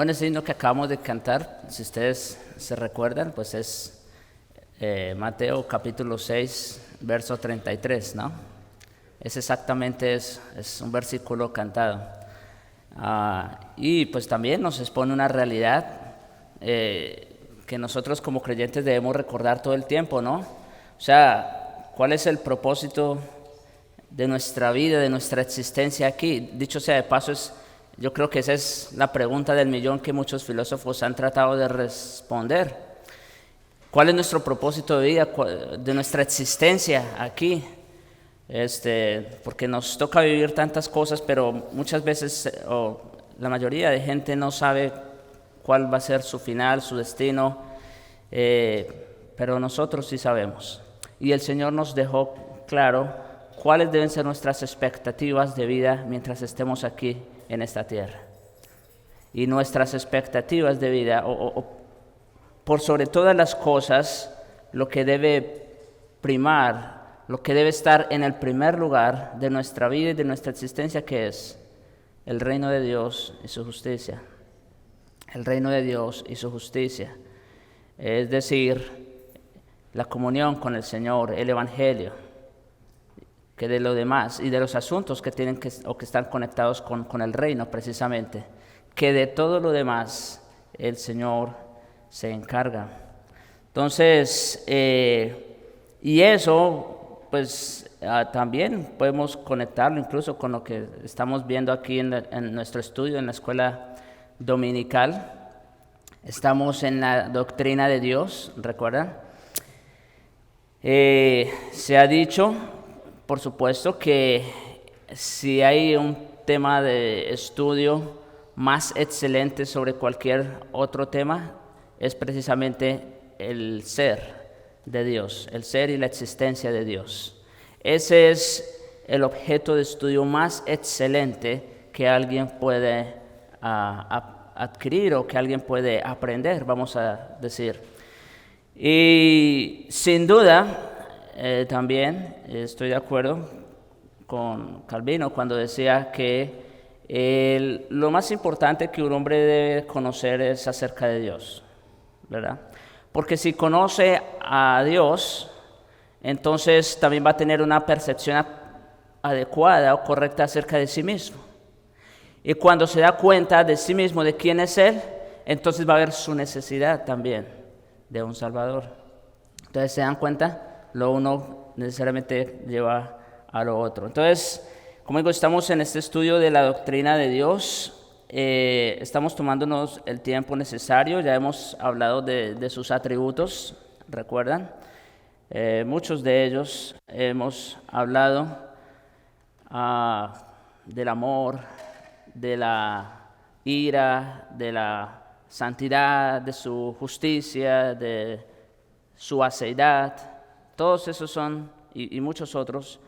Bueno, ese himno que acabamos de cantar, si ustedes se recuerdan, pues es Mateo capítulo 6, verso 33, ¿no? Es exactamente es un versículo cantado. Y pues también nos expone una realidad que nosotros como creyentes debemos recordar todo el tiempo, ¿no? O sea, ¿cuál es el propósito de nuestra vida, de nuestra existencia aquí? Dicho sea de paso, yo creo que esa es la pregunta del millón que muchos filósofos han tratado de responder. ¿Cuál es nuestro propósito de vida, de nuestra existencia aquí? Porque nos toca vivir tantas cosas, pero muchas veces, o la mayoría de gente no sabe cuál va a ser su final, su destino, pero nosotros sí sabemos. Y el Señor nos dejó claro cuáles deben ser nuestras expectativas de vida mientras estemos aquí en esta tierra. Y nuestras expectativas de vida, por sobre todas las cosas, lo que debe primar, lo que debe estar en el primer lugar de nuestra vida y de nuestra existencia, que es el reino de Dios y su justicia. El reino de Dios y su justicia. Es decir, la comunión con el Señor, el Evangelio, que de lo demás y de los asuntos que tienen que están conectados con el reino precisamente, que de todo lo demás el Señor se encarga. Entonces, y eso, pues también podemos conectarlo incluso con lo que estamos viendo aquí en nuestro estudio en la escuela dominical. Estamos en la doctrina de Dios, ¿recuerdan? Se ha dicho, por supuesto, que si hay un tema de estudio más excelente sobre cualquier otro tema, es precisamente el ser de Dios, el ser y la existencia de Dios. Ese es el objeto de estudio más excelente que alguien puede adquirir o que alguien puede aprender, vamos a decir. Y sin duda, también estoy de acuerdo con Calvino cuando decía que lo más importante que un hombre debe conocer es acerca de Dios, ¿verdad? Porque si conoce a Dios, entonces también va a tener una percepción adecuada o correcta acerca de sí mismo. Y cuando se da cuenta de sí mismo, de quién es Él, entonces va a ver su necesidad también de un Salvador. Entonces, ¿se dan cuenta? Lo uno necesariamente lleva a lo otro. Entonces, como digo, estamos en este estudio de la doctrina de Dios. Estamos tomándonos el tiempo necesario. Ya hemos hablado de sus atributos, ¿recuerdan? Muchos de ellos hemos hablado del amor, de la ira, de la santidad, de su justicia, de su aceidad. Todos esos son, y muchos otros,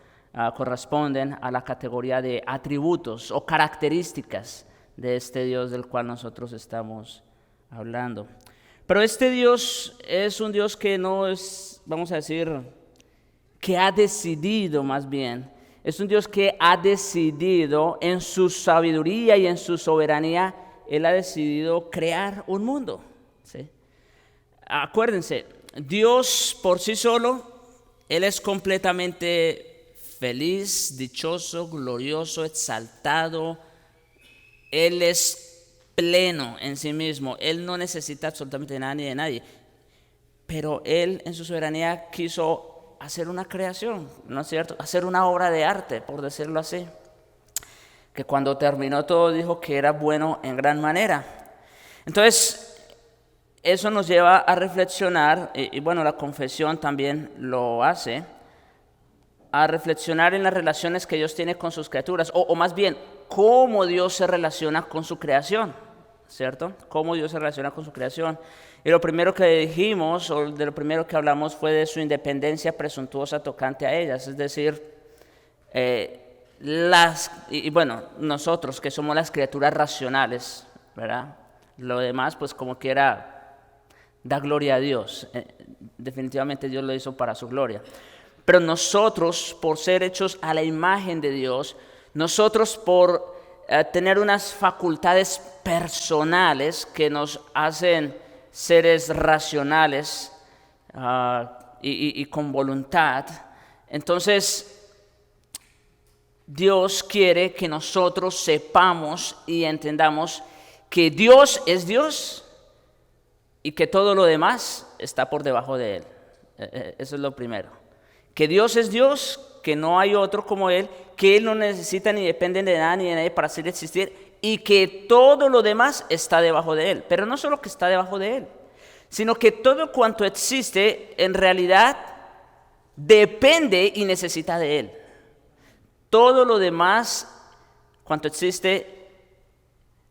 corresponden a la categoría de atributos o características de este Dios del cual nosotros estamos hablando. Pero este Dios es un Dios que no es, vamos a decir, que ha decidido más bien. Es un Dios que ha decidido en su sabiduría y en su soberanía, Él ha decidido crear un mundo, ¿sí? Acuérdense, Dios por sí solo, Él es completamente feliz, dichoso, glorioso, exaltado. Él es pleno en sí mismo. Él no necesita absolutamente nada ni de nadie. Pero Él en su soberanía quiso hacer una creación, ¿no es cierto? Hacer una obra de arte, por decirlo así. Que cuando terminó todo dijo que era bueno en gran manera. Entonces, eso nos lleva a reflexionar, y bueno, la confesión también lo hace, a reflexionar en las relaciones que Dios tiene con sus criaturas, o más bien, cómo Dios se relaciona con su creación, ¿cierto? Cómo Dios se relaciona con su creación. Y lo primero que dijimos, o de lo primero que hablamos, fue de su independencia presuntuosa tocante a ellas, es decir, bueno, nosotros que somos las criaturas racionales, ¿verdad? Lo demás, pues como quiera, da gloria a Dios. Definitivamente Dios lo hizo para su gloria. Pero nosotros, por ser hechos a la imagen de Dios, nosotros por tener unas facultades personales que nos hacen seres racionales y con voluntad. Entonces, Dios quiere que nosotros sepamos y entendamos que Dios es Dios y que todo lo demás está por debajo de Él. Eso es lo primero. Que Dios es Dios, que no hay otro como Él, que Él no necesita ni depende de nada ni de nadie para hacer existir, y que todo lo demás está debajo de Él. Pero no solo que está debajo de Él, sino que todo cuanto existe en realidad depende y necesita de Él. Todo lo demás, cuanto existe,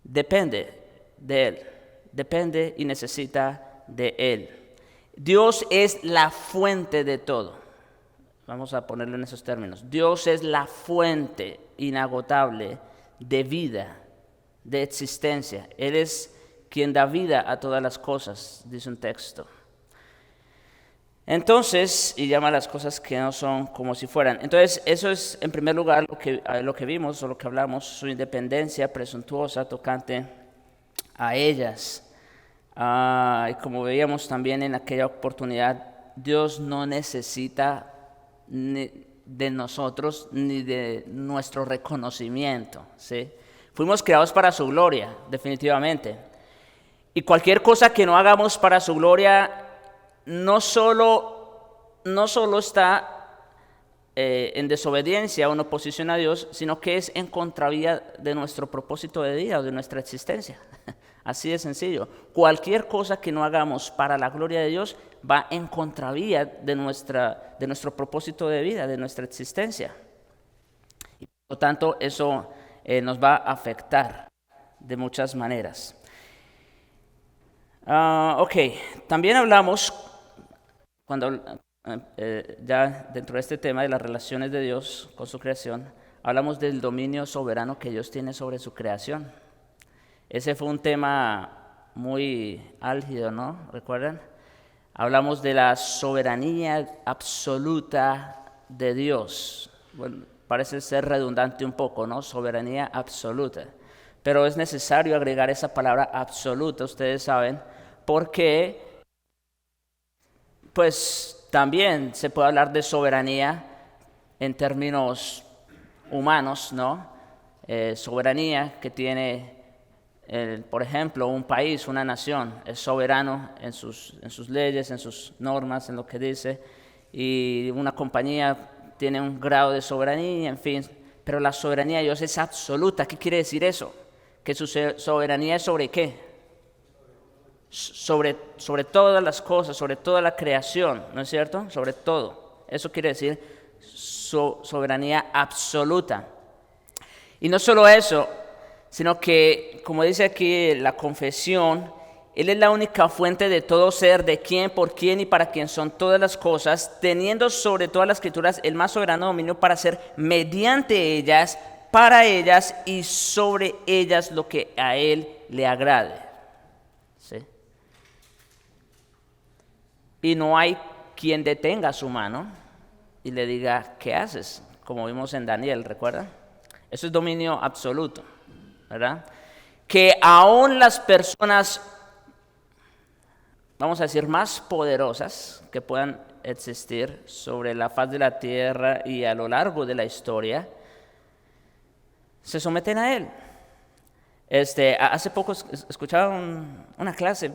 depende de Él, depende y necesita de Él. Dios es la fuente de todo. Vamos a ponerlo en esos términos. Dios es la fuente inagotable de vida, de existencia. Él es quien da vida a todas las cosas, dice un texto. Entonces, y llama a las cosas que no son como si fueran. Entonces, eso es en primer lugar lo que vimos o lo que hablamos, su independencia presuntuosa tocante a ellas. Y como veíamos también en aquella oportunidad, Dios no necesita ni de nosotros ni de nuestro reconocimiento, ¿sí? Fuimos creados para su gloria, definitivamente. Y cualquier cosa que no hagamos para su gloria no solo está en desobediencia o en oposición a Dios, sino que es en contravía de nuestro propósito de vida o de nuestra existencia. Así de sencillo. Cualquier cosa que no hagamos para la gloria de Dios va en contravía de nuestro propósito de vida, de nuestra existencia. Y por lo tanto, eso nos va a afectar de muchas maneras. También hablamos, ya dentro de este tema de las relaciones de Dios con su creación, hablamos del dominio soberano que Dios tiene sobre su creación. Ese fue un tema muy álgido, ¿no? ¿Recuerdan? Hablamos de la soberanía absoluta de Dios. Bueno, parece ser redundante un poco, ¿no? Soberanía absoluta. Pero es necesario agregar esa palabra absoluta, ustedes saben, porque pues también se puede hablar de soberanía en términos humanos, ¿no? Soberanía que tiene, por ejemplo, un país, una nación, es soberano en sus leyes, en sus normas, en lo que dice, y una compañía tiene un grado de soberanía, en fin, pero la soberanía de Dios es absoluta. ¿Qué quiere decir eso? Que su soberanía es ¿sobre qué? Sobre todas las cosas, sobre toda la creación, ¿no es cierto? Sobre todo. Eso quiere decir soberanía absoluta. Y no solo eso, sino que, como dice aquí la confesión, Él es la única fuente de todo ser, de quién, por quién y para quién son todas las cosas, teniendo sobre todas las escrituras el más soberano dominio para hacer mediante ellas, para ellas y sobre ellas lo que a Él le agrade. ¿Sí? Y no hay quien detenga su mano y le diga, ¿qué haces? Como vimos en Daniel, ¿recuerdan? Eso es dominio absoluto, ¿verdad? Que aún las personas, vamos a decir, más poderosas que puedan existir sobre la faz de la tierra y a lo largo de la historia, se someten a Él. Hace poco escuchaba una clase,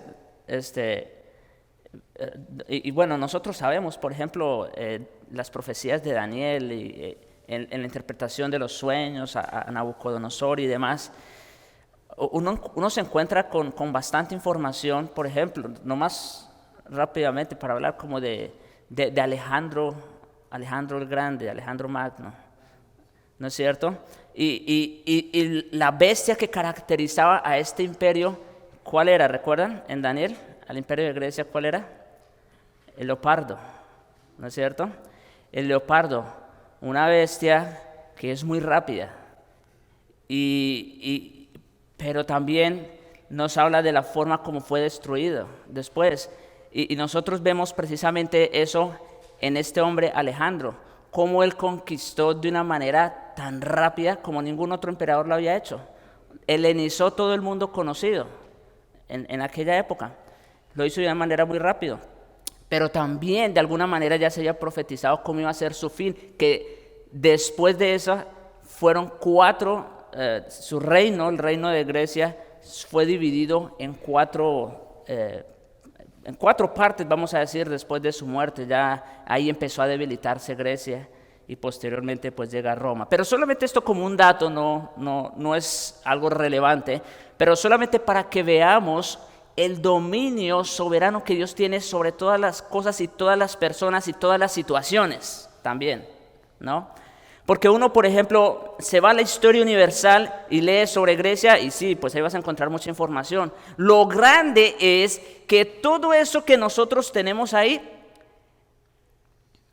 y bueno, nosotros sabemos, por ejemplo, las profecías de Daniel y en la interpretación de los sueños a Nabucodonosor y demás. Uno se encuentra con bastante información, por ejemplo, nomás rápidamente para hablar como de Alejandro el Grande, Alejandro Magno, ¿no es cierto? Y la bestia que caracterizaba a este imperio, ¿cuál era? ¿Recuerdan en Daniel? Al imperio de Grecia, ¿cuál era? El leopardo, ¿no es cierto? El leopardo, una bestia que es muy rápida, pero también nos habla de la forma como fue destruido después. Y nosotros vemos precisamente eso en este hombre Alejandro, cómo él conquistó de una manera tan rápida como ningún otro emperador lo había hecho. Helenizó todo el mundo conocido en aquella época. Lo hizo de una manera muy rápida. Pero también de alguna manera ya se había profetizado cómo iba a ser su fin, que después de eso fueron su reino, el reino de Grecia, fue dividido en cuatro partes, vamos a decir, después de su muerte. Ya ahí empezó a debilitarse Grecia y posteriormente pues llega a Roma. Pero solamente esto como un dato, no es algo relevante, pero solamente para que veamos el dominio soberano que Dios tiene sobre todas las cosas y todas las personas y todas las situaciones también, ¿no? Porque uno, por ejemplo, se va a la historia universal y lee sobre Grecia y sí, pues ahí vas a encontrar mucha información. Lo grande es que todo eso que nosotros tenemos ahí,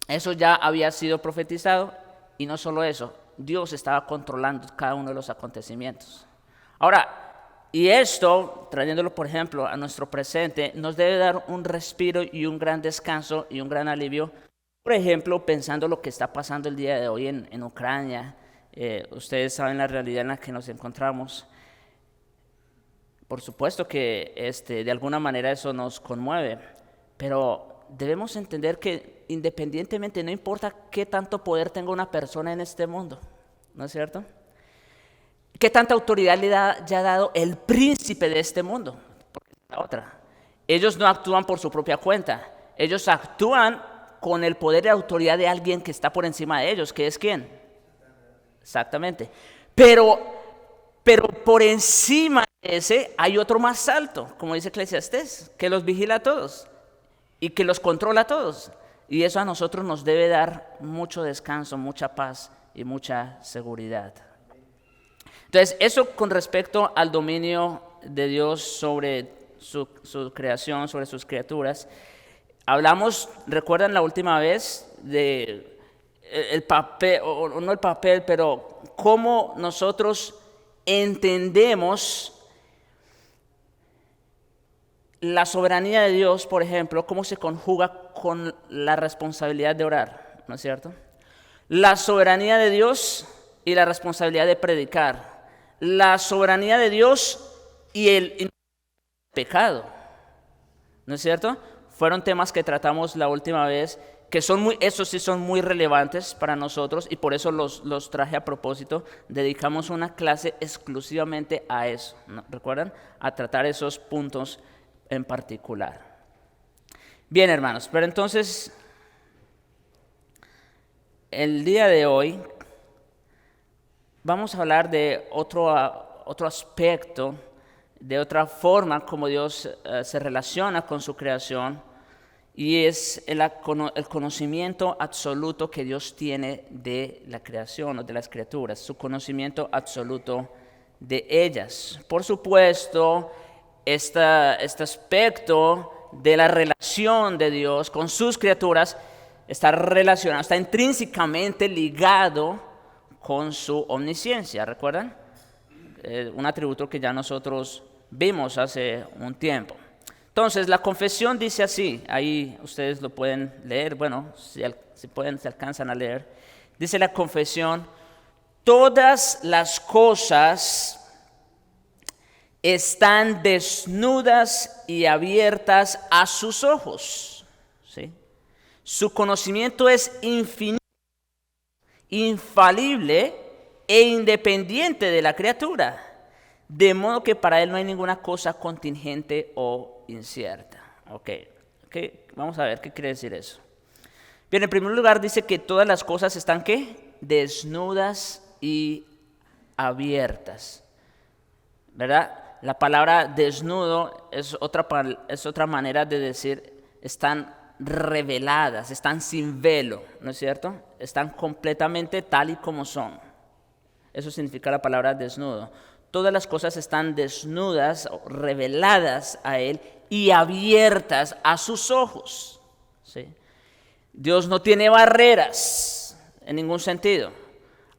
eso ya había sido profetizado, y no solo eso, Dios estaba controlando cada uno de los acontecimientos. Ahora, y esto, trayéndolo por ejemplo a nuestro presente, nos debe dar un respiro y un gran descanso y un gran alivio. Por ejemplo, pensando lo que está pasando el día de hoy en Ucrania, ustedes saben la realidad en la que nos encontramos. Por supuesto que de alguna manera eso nos conmueve, pero debemos entender que independientemente, no importa qué tanto poder tenga una persona en este mundo, ¿no es cierto? ¿Qué tanta autoridad le haya dado el príncipe de este mundo? Porque es la otra. Ellos no actúan por su propia cuenta. Ellos actúan con el poder y autoridad de alguien que está por encima de ellos, que es ¿quién? Exactamente. Pero por encima de ese hay otro más alto, como dice Eclesiastés, que los vigila a todos y que los controla a todos. Y eso a nosotros nos debe dar mucho descanso, mucha paz y mucha seguridad. Entonces, eso con respecto al dominio de Dios sobre su creación, sobre sus criaturas. Hablamos, ¿recuerdan la última vez de el papel, o no el papel, pero cómo nosotros entendemos la soberanía de Dios, por ejemplo, cómo se conjuga con la responsabilidad de orar, ¿no es cierto? La soberanía de Dios y la responsabilidad de predicar. La soberanía de Dios y el pecado, ¿no es cierto? Fueron temas que tratamos la última vez, que esos sí son muy relevantes para nosotros, y por eso los traje a propósito. Dedicamos una clase exclusivamente a eso, ¿no? ¿Recuerdan? A tratar esos puntos en particular. Bien, hermanos, pero entonces, el día de hoy vamos a hablar de otro aspecto, de otra forma como Dios se relaciona con su creación, y es el conocimiento absoluto que Dios tiene de la creación o de las criaturas, su conocimiento absoluto de ellas. Por supuesto, este aspecto de la relación de Dios con sus criaturas está relacionado, está intrínsecamente ligado con su omnisciencia, ¿recuerdan? Un atributo que ya nosotros vimos hace un tiempo. Entonces, la confesión dice así, ahí ustedes lo pueden leer, bueno, si pueden, se alcanzan a leer. Dice la confesión: todas las cosas están desnudas y abiertas a sus ojos, ¿sí? Su conocimiento es infinito, infalible e independiente de la criatura, de modo que para él no hay ninguna cosa contingente o incierta. Ok, vamos a ver qué quiere decir eso. Bien, en primer lugar dice que todas las cosas están ¿qué? Desnudas y abiertas, ¿verdad? La palabra desnudo es otra manera de decir están reveladas, están sin velo, ¿no es cierto? Están completamente tal y como son. Eso significa la palabra desnudo. Todas las cosas están desnudas, reveladas a Él y abiertas a sus ojos, ¿sí? Dios no tiene barreras en ningún sentido.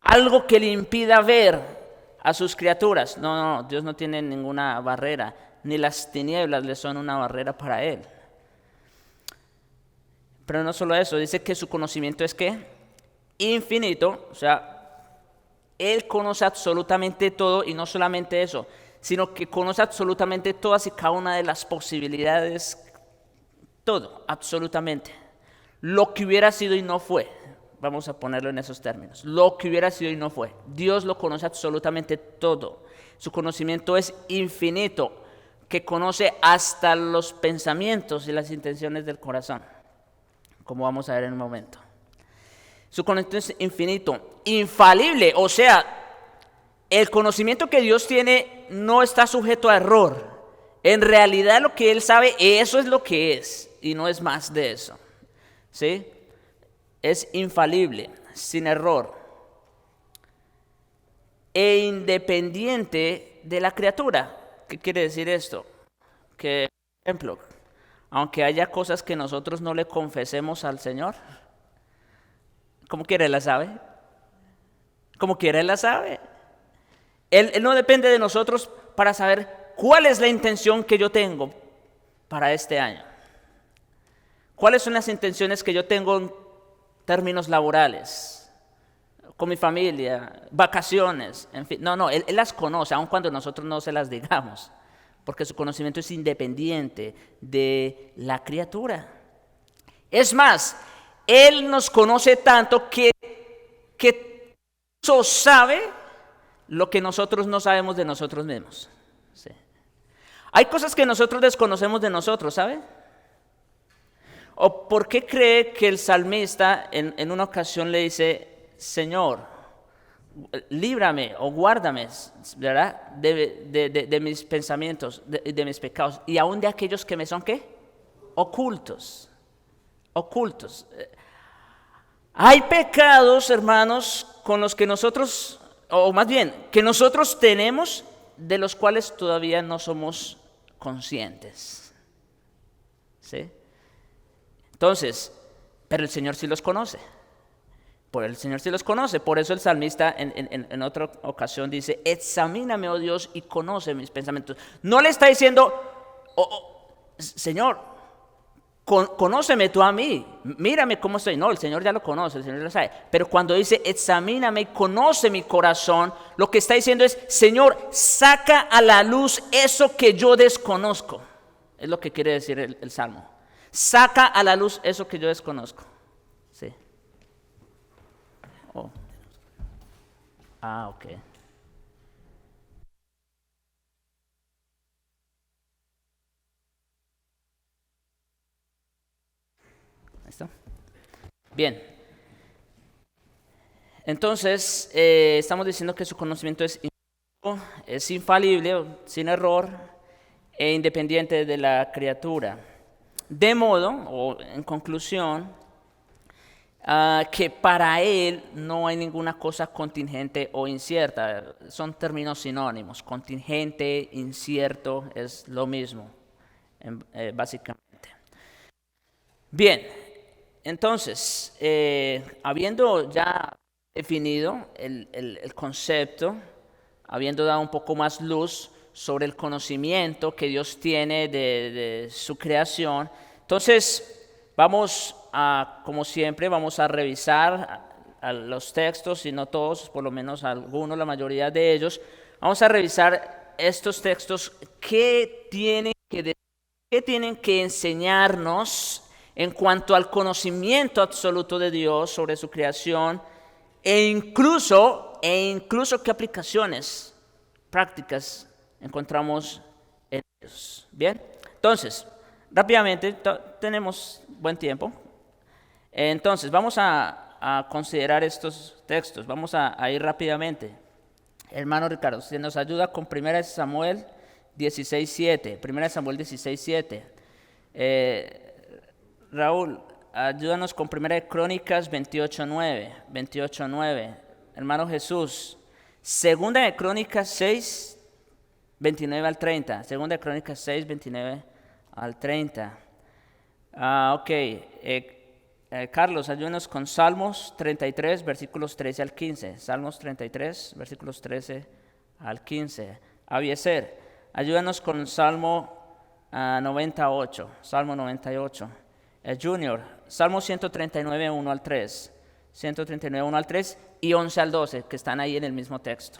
Algo que le impida ver a sus criaturas. No, Dios no tiene ninguna barrera. Ni las tinieblas le son una barrera para Él. Pero no solo eso, dice que su conocimiento es ¿qué? Infinito, o sea, Él conoce absolutamente todo, y no solamente eso, sino que conoce absolutamente todas y cada una de las posibilidades, todo, absolutamente. Lo que hubiera sido y no fue, vamos a ponerlo en esos términos, lo que hubiera sido y no fue. Dios lo conoce absolutamente todo. Su conocimiento es infinito, que conoce hasta los pensamientos y las intenciones del corazón, como vamos a ver en un momento. Su conocimiento es infinito, infalible, o sea, el conocimiento que Dios tiene no está sujeto a error. En realidad lo que Él sabe, eso es lo que es, y no es más de eso. ¿Sí? Es infalible, sin error, e independiente de la criatura. ¿Qué quiere decir esto? Que, por ejemplo, aunque haya cosas que nosotros no le confesemos al Señor, ¿cómo quiere Él la sabe? ¿Cómo quiere Él la sabe? Él no depende de nosotros para saber cuál es la intención que yo tengo para este año. ¿Cuáles son las intenciones que yo tengo en términos laborales, con mi familia, vacaciones, en fin? No, Él las conoce, aun cuando nosotros no se las digamos, porque su conocimiento es independiente de la criatura. Es más, Él nos conoce tanto que eso sabe lo que nosotros no sabemos de nosotros mismos. Sí. Hay cosas que nosotros desconocemos de nosotros, ¿sabe? ¿O por qué cree que el salmista en una ocasión le dice, Señor, líbrame o guárdame, ¿verdad? De mis pensamientos, de mis pecados, y aún de aquellos que me son, ¿qué? Ocultos. Hay pecados, hermanos, con los que nosotros, o más bien, que nosotros tenemos, de los cuales todavía no somos conscientes. ¿Sí? Entonces, pero el Señor sí los conoce. El Señor sí los conoce. Por eso el salmista en otra ocasión dice, examíname, oh Dios, y conoce mis pensamientos. No le está diciendo, Señor, conóceme tú a mí, mírame cómo estoy. No, el Señor ya lo conoce, el Señor lo sabe. Pero cuando dice, examíname y conoce mi corazón, lo que está diciendo es, Señor, saca a la luz eso que yo desconozco. Es lo que quiere decir el Salmo. Saca a la luz eso que yo desconozco. Sí. Oh. Ok. ¿Listo? Bien. Entonces, estamos diciendo que su conocimiento es infalible, sin error, e independiente de la criatura. De modo, o en conclusión, que para Él no hay ninguna cosa contingente o incierta. Son términos sinónimos. Contingente, incierto, es lo mismo, básicamente. Bien, entonces, habiendo ya definido el concepto, habiendo dado un poco más luz sobre el conocimiento que Dios tiene de su creación, entonces vamos a, como siempre, vamos a revisar a los textos, si no todos, por lo menos algunos, la mayoría de ellos. Vamos a revisar estos textos que tienen que enseñarnos en cuanto al conocimiento absoluto de Dios sobre su creación, e incluso qué aplicaciones prácticas encontramos en ellos. Bien, entonces, rápidamente, tenemos buen tiempo. Entonces, vamos a considerar estos textos. Vamos a ir rápidamente. Hermano Ricardo, si nos ayuda con 1 Samuel 16:7. 1 Samuel 16:7. Raúl, ayúdanos con 1 Crónicas 28:9. 28:9. Hermano Jesús, 2 Crónicas 6, 29 al 30. 2 Crónicas 6, 29 al 30. Ok. Carlos, ayúdanos con Salmos 33, versículos 13 al 15. Salmos 33, versículos 13 al 15. Abieser, ayúdanos con Salmo 98. Salmo 98. Junior, Salmo 139, 1 al 3. 139, 1 al 3. y 11 al 12, que están ahí en el mismo texto.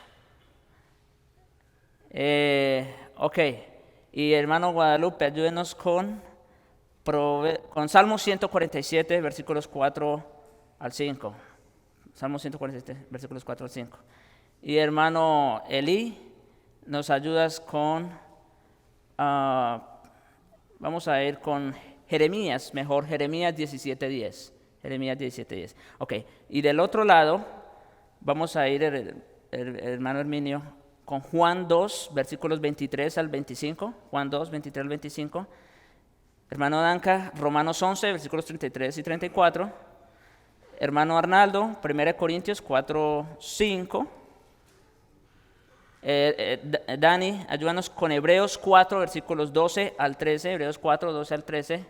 Ok, y hermano Guadalupe, ayúdenos con Salmo 147, versículos 4 al 5. Salmo 147, versículos 4 al 5. Y hermano Eli, nos ayudas con, vamos a ir con Jeremías, mejor, Jeremías 17:10. Jeremías 17:10. Ok, y del otro lado, vamos a ir, el hermano Herminio, con Juan 2, versículos 23 al 25. Juan 2, 23 al 25. Hermano Danca, Romanos 11, versículos 33 y 34. Hermano Arnaldo, 1 Corintios 4, 5. Dani, ayúdanos con Hebreos 4, versículos 12 al 13. Hebreos 4, 12 al 13.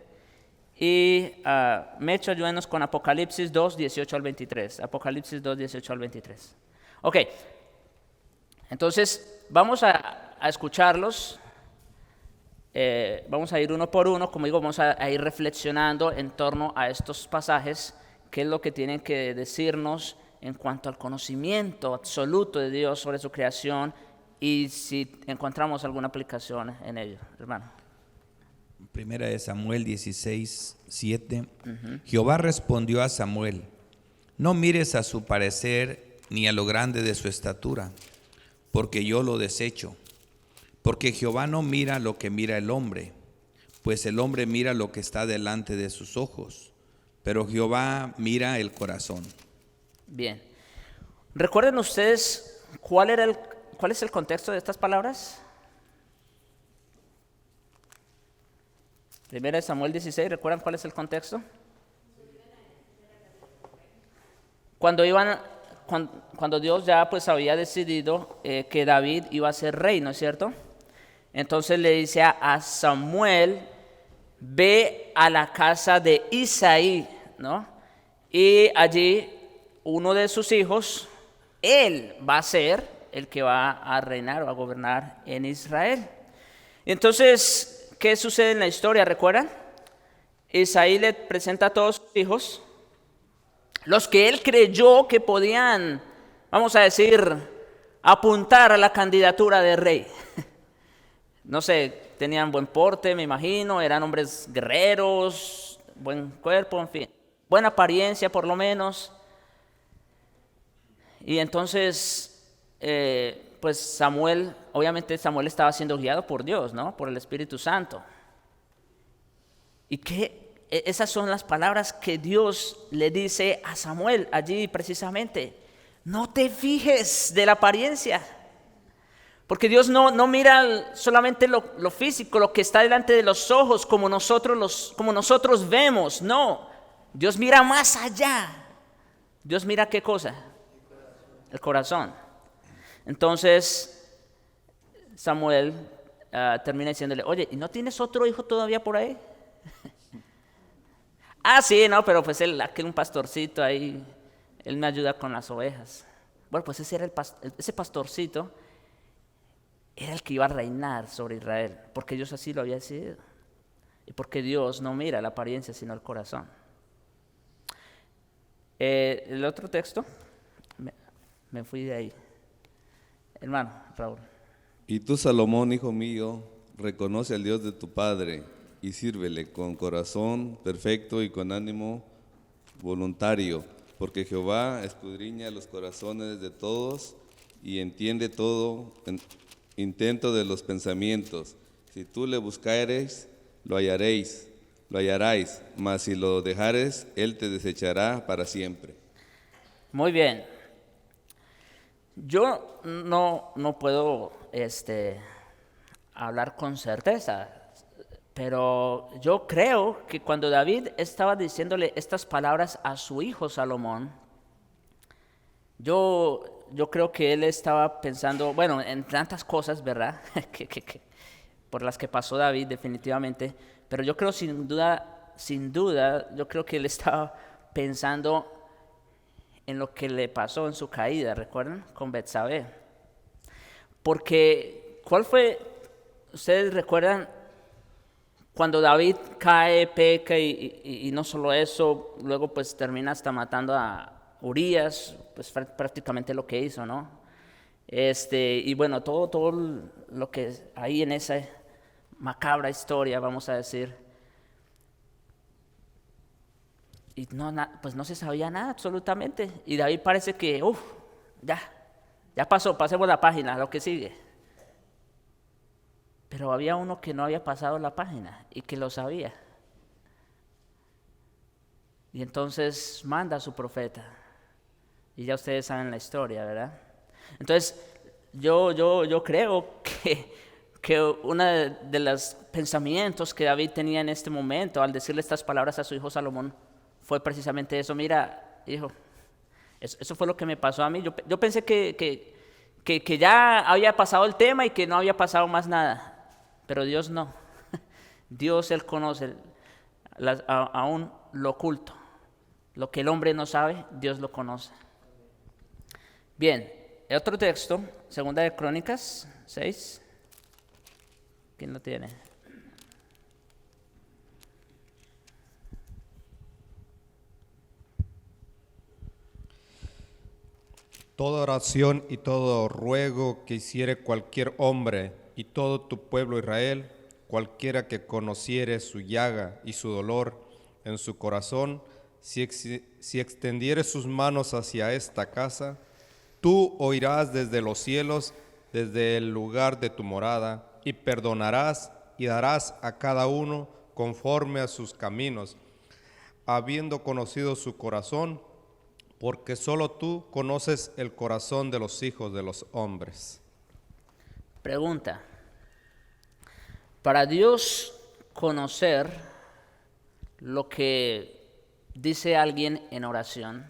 Y Mecho, ayúdanos con Apocalipsis 2, 18 al 23. Apocalipsis 2, 18 al 23. Ok, entonces vamos a escucharlos. Vamos a ir uno por uno, como digo, vamos a ir reflexionando en torno a estos pasajes, qué es lo que tienen que decirnos en cuanto al conocimiento absoluto de Dios sobre su creación y si encontramos alguna aplicación en ello, hermano. Primera de Samuel 16:7. Jehová respondió a Samuel: no mires a su parecer ni a lo grande de su estatura, porque yo lo desecho. Porque Jehová no mira lo que mira el hombre, pues el hombre mira lo que está delante de sus ojos, pero Jehová mira el corazón. Bien. ¿Recuerden ustedes cuál es el contexto de estas palabras? Primera de Samuel 16, ¿recuerdan cuál es el contexto? Cuando Dios ya pues había decidido que David iba a ser rey, ¿no es cierto? Entonces le dice a Samuel, ve a la casa de Isaí, ¿no? Y allí uno de sus hijos, él va a ser el que va a reinar o a gobernar en Israel. Y entonces, ¿qué sucede en la historia? ¿Recuerdan? Isaí le presenta a todos sus hijos, los que él creyó que podían, vamos a decir, apuntar a la candidatura de rey. No sé, tenían buen porte, me imagino, eran hombres guerreros, buen cuerpo, en fin, buena apariencia por lo menos. Y entonces, pues Samuel, obviamente Samuel estaba siendo guiado por Dios, ¿no? Por el Espíritu Santo. Y esas son las palabras que Dios le dice a Samuel allí precisamente. No te fijes de la apariencia. Porque Dios no mira solamente lo físico, lo que está delante de los ojos, como nosotros vemos. No, Dios mira más allá. Dios mira ¿qué cosa? El corazón. Entonces, Samuel termina diciéndole, oye, ¿y no tienes otro hijo todavía por ahí? Sí, no, pero pues aquel un pastorcito ahí, él me ayuda con las ovejas. Bueno, pues ese pastorcito era el que iba a reinar sobre Israel, porque Dios así lo había decidido. Y porque Dios no mira la apariencia, sino el corazón. El otro texto, me fui de ahí. Hermano, Raúl. Y tú, Salomón, hijo mío, reconoce al Dios de tu Padre y sírvele con corazón perfecto y con ánimo voluntario, porque Jehová escudriña los corazones de todos y entiende todo intento de los pensamientos. Si tú le buscareis, lo hallarás, mas si lo dejares, él te desechará para siempre. Muy bien. Yo no puedo hablar con certeza, pero yo creo que cuando David estaba diciéndole estas palabras a su hijo Salomón, yo creo que él estaba pensando, bueno, en tantas cosas, ¿verdad? Por las que pasó David definitivamente, pero yo creo sin duda, yo creo que él estaba pensando en lo que le pasó en su caída, ¿recuerdan? Con Betsabé. Porque, ¿cuál fue? ¿Ustedes recuerdan cuando David cae, peca y no solo eso, luego pues termina hasta matando a Urías, pues prácticamente lo que hizo, ¿no? Y bueno, todo lo que hay en esa macabra historia, vamos a decir, y pues no se sabía nada absolutamente, y David parece que, ya pasó, pasemos la página, lo que sigue. Pero había uno que no había pasado la página y que lo sabía. Y entonces manda a su profeta. Y ya ustedes saben la historia, ¿verdad? Entonces, yo creo que uno de los pensamientos que David tenía en este momento al decirle estas palabras a su hijo Salomón fue precisamente eso. Mira, hijo, eso fue lo que me pasó a mí. Yo pensé que ya había pasado el tema y que no había pasado más nada. Pero Dios no. Dios, Él conoce aún lo oculto. Lo que el hombre no sabe, Dios lo conoce. Bien, otro texto, Segunda de Crónicas 6. ¿Quién lo tiene? Toda oración y todo ruego que hiciere cualquier hombre y todo tu pueblo Israel, cualquiera que conociere su llaga y su dolor en su corazón, si extendiere sus manos hacia esta casa, tú oirás desde los cielos, desde el lugar de tu morada, y perdonarás y darás a cada uno conforme a sus caminos, habiendo conocido su corazón, porque solo tú conoces el corazón de los hijos de los hombres. Pregunta. Para Dios conocer lo que dice alguien en oración,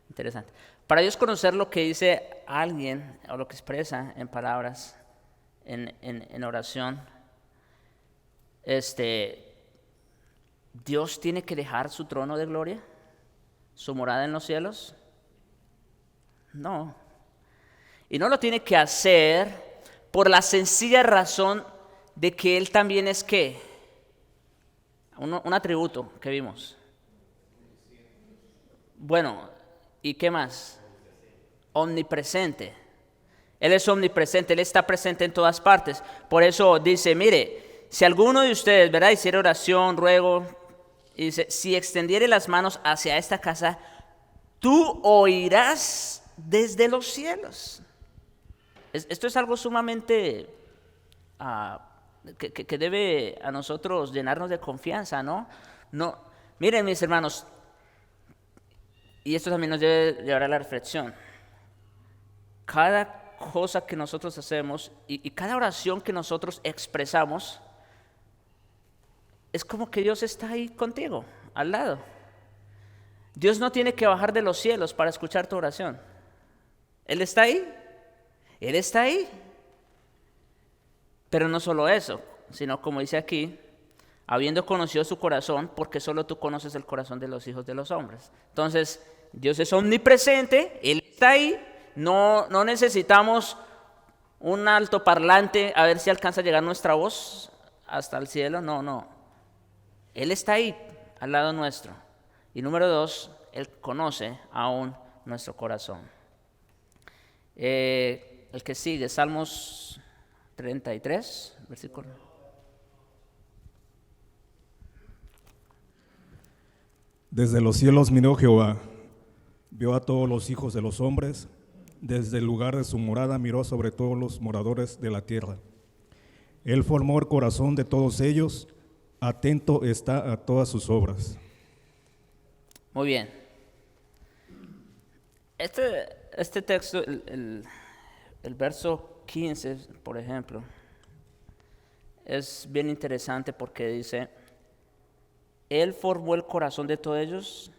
interesante. Para Dios conocer lo que dice alguien o lo que expresa en palabras en oración, Dios tiene que dejar su trono de gloria, su morada en los cielos. No. Y no lo tiene que hacer por la sencilla razón de que Él también es ¿qué? Un atributo que vimos. Bueno, ¿y qué más? Omnipresente. Él es omnipresente, Él está presente en todas partes. Por eso dice, mire, si alguno de ustedes, ¿verdad?, hiciera oración, ruego, y dice, si extendiere las manos hacia esta casa, tú oirás desde los cielos. Esto es algo sumamente que debe a nosotros llenarnos de confianza, ¿no? Miren, mis hermanos, y esto también nos debe llevar a la reflexión. Cada cosa que nosotros hacemos y cada oración que nosotros expresamos, es como que Dios está ahí contigo, al lado. Dios no tiene que bajar de los cielos para escuchar tu oración. Él está ahí. Él está ahí. Pero no solo eso, sino como dice aquí, habiendo conocido su corazón, porque solo tú conoces el corazón de los hijos de los hombres. Entonces, Dios es omnipresente, Él está ahí. No necesitamos un altoparlante a ver si alcanza a llegar nuestra voz hasta el cielo. No. Él está ahí, al lado nuestro. Y número 2, Él conoce aún nuestro corazón. El que sigue, Salmos 33, versículo. Desde los cielos miró Jehová, vio a todos los hijos de los hombres, desde el lugar de su morada miró sobre todos los moradores de la tierra. Él formó el corazón de todos ellos, atento está a todas sus obras. Muy bien. Este texto, el verso 15, por ejemplo, es bien interesante porque dice, Él formó el corazón de todos ellos,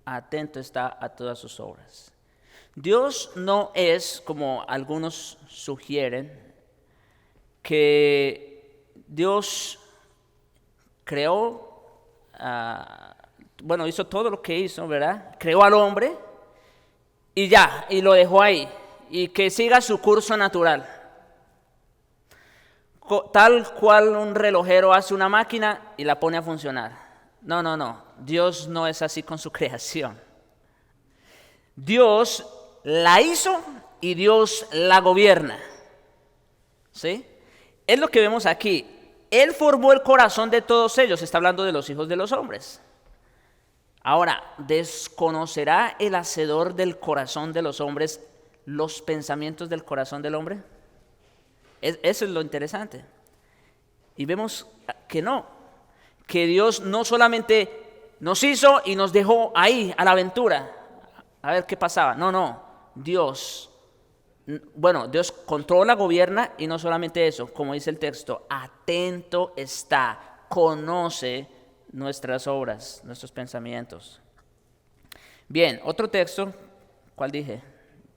atento está a todas sus obras. Dios no es, como algunos sugieren, que Dios creó, hizo todo lo que hizo, ¿verdad? Creó al hombre y ya, y lo dejó ahí, y que siga su curso natural. Tal cual un relojero hace una máquina y la pone a funcionar. No. Dios no es así con su creación. Dios la hizo y Dios la gobierna. ¿Sí? Es lo que vemos aquí. Él formó el corazón de todos ellos. Está hablando de los hijos de los hombres. Ahora, ¿desconocerá el hacedor del corazón de los hombres los pensamientos del corazón del hombre? Eso es lo interesante. Y vemos que no. Que Dios no solamente nos hizo y nos dejó ahí a la aventura. A ver qué pasaba. No. Dios controla, gobierna y no solamente eso, como dice el texto, atento está, conoce nuestras obras, nuestros pensamientos. Bien, otro texto, ¿cuál dije?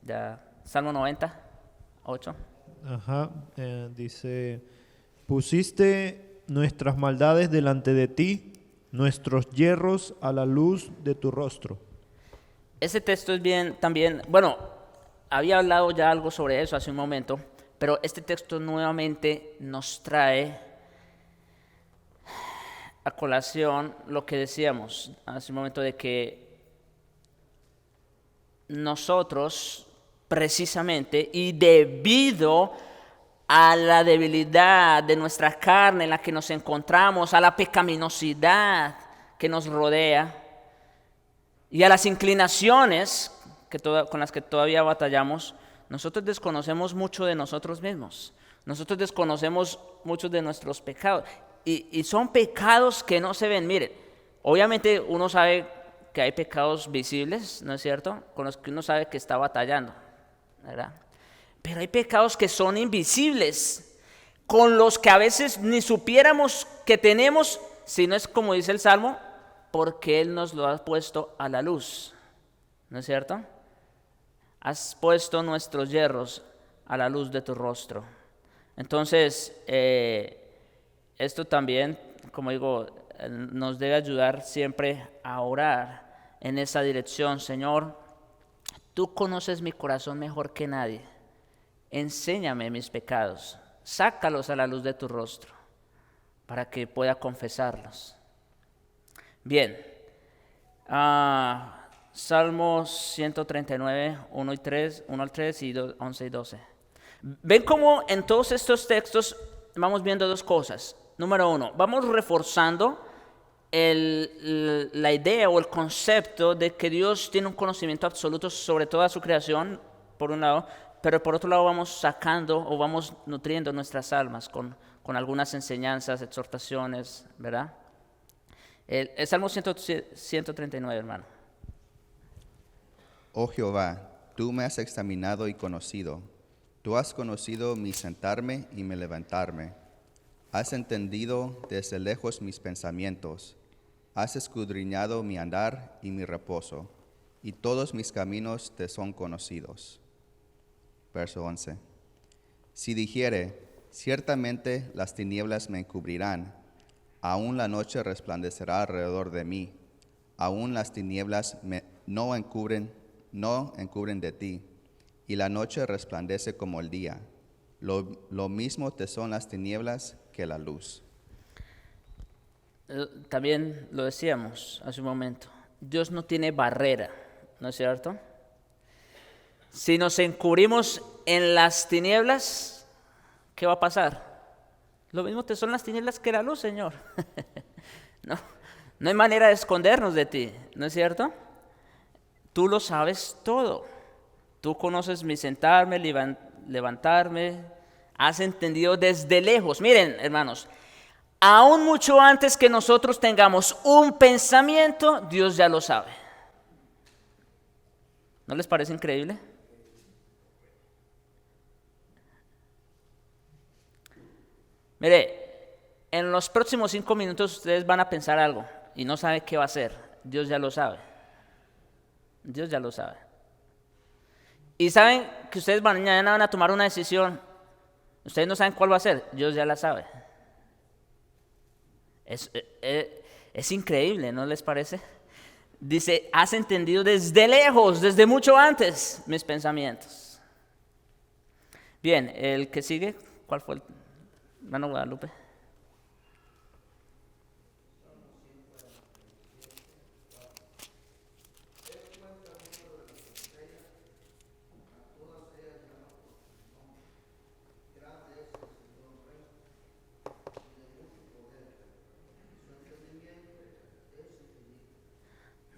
Ya, Salmo 90, 8. Ajá, dice, pusiste nuestras maldades delante de ti, nuestros yerros a la luz de tu rostro. Ese texto es bien también, había hablado ya algo sobre eso hace un momento, pero este texto nuevamente nos trae a colación lo que decíamos hace un momento de que nosotros precisamente y debido a la debilidad de nuestra carne en la que nos encontramos, a la pecaminosidad que nos rodea y a las inclinaciones con las que todavía batallamos, nosotros desconocemos mucho de nosotros mismos. Nosotros desconocemos muchos de nuestros pecados. Y son pecados que no se ven. Miren, obviamente uno sabe que hay pecados visibles, ¿no es cierto? Con los que uno sabe que está batallando, ¿verdad? Pero hay pecados que son invisibles, con los que a veces ni supiéramos que tenemos, si no es como dice el Salmo, porque Él nos lo ha puesto a la luz, ¿no es cierto? Has puesto nuestros yerros a la luz de tu rostro. Entonces, esto también, como digo, nos debe ayudar siempre a orar en esa dirección. Señor, tú conoces mi corazón mejor que nadie. Enséñame mis pecados, sácalos a la luz de tu rostro para que pueda confesarlos. Bien, Salmos 139, 1 al 3 y 11 y 12. Ven cómo en todos estos textos vamos viendo dos cosas. Número uno, vamos reforzando la idea o el concepto de que Dios tiene un conocimiento absoluto sobre toda su creación, por un lado, pero por otro lado vamos sacando o vamos nutriendo nuestras almas con algunas enseñanzas, exhortaciones, ¿verdad? El Salmo 139, hermano. Oh Jehová, tú me has examinado y conocido. Tú has conocido mi sentarme y mi levantarme. Has entendido desde lejos mis pensamientos. Has escudriñado mi andar y mi reposo, y todos mis caminos te son conocidos. Verso 11. Si dijere, ciertamente las tinieblas me encubrirán, aún la noche resplandecerá alrededor de mí, aún las tinieblas no encubren de ti, y la noche resplandece como el día. Lo mismo te son las tinieblas que la luz. También lo decíamos hace un momento, Dios no tiene barrera, ¿no es cierto? Si nos encubrimos en las tinieblas, ¿qué va a pasar? Lo mismo te son las tinieblas que la luz, Señor. No hay manera de escondernos de ti, ¿no es cierto? Tú lo sabes todo. Tú conoces mi sentarme, levantarme. Has entendido desde lejos. Miren, hermanos, aún mucho antes que nosotros tengamos un pensamiento, Dios ya lo sabe. ¿No les parece increíble? Mire, en los próximos 5 minutos ustedes van a pensar algo y no saben qué va a hacer. Dios ya lo sabe. Dios ya lo sabe. Y saben que ustedes mañana van a tomar una decisión. Ustedes no saben cuál va a ser. Dios ya la sabe. Es increíble, ¿no les parece? Dice, has entendido desde lejos, desde mucho antes, mis pensamientos. Bien, el que sigue, ¿cuál fue el? Hermano Guadalupe.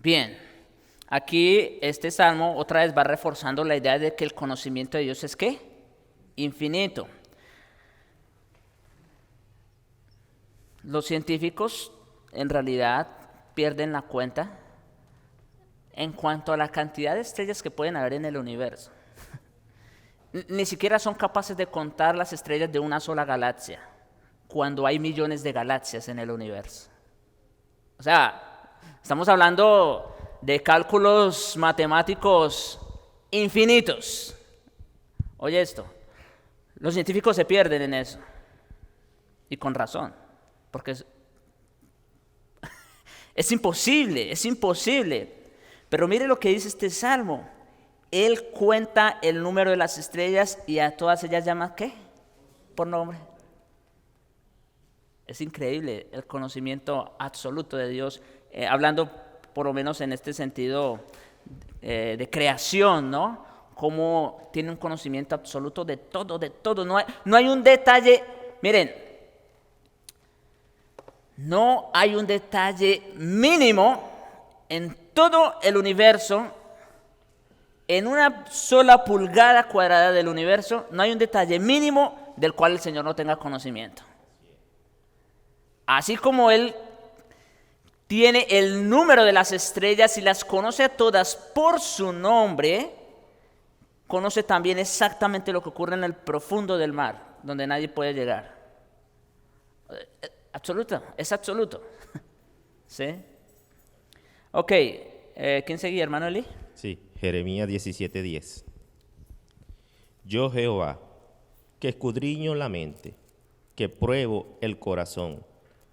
Bien, aquí este salmo otra vez va reforzando la idea de que el conocimiento de Dios es ¿qué? Infinito. Los científicos en realidad pierden la cuenta en cuanto a la cantidad de estrellas que pueden haber en el universo. Ni siquiera son capaces de contar las estrellas de una sola galaxia, cuando hay millones de galaxias en el universo. O sea, estamos hablando de cálculos matemáticos infinitos. Oye esto, los científicos se pierden en eso, y con razón, porque es imposible. Pero mire lo que dice este salmo. Él cuenta el número de las estrellas y a todas ellas llama ¿qué? Por nombre. Es increíble el conocimiento absoluto de Dios, hablando por lo menos en este sentido de creación, ¿no? Cómo tiene un conocimiento absoluto de todo, de todo. No hay un detalle, miren, no hay un detalle mínimo en todo el universo. En una sola pulgada cuadrada del universo no hay un detalle mínimo del cual el Señor no tenga conocimiento. Así como Él tiene el número de las estrellas y las conoce a todas por su nombre, conoce también exactamente lo que ocurre en el profundo del mar, donde nadie puede llegar. Es absoluto. ¿Sí? Ok, ¿quién seguía, hermano Eli? Sí, Jeremías 17:10. Yo Jehová, que escudriño la mente, que pruebo el corazón,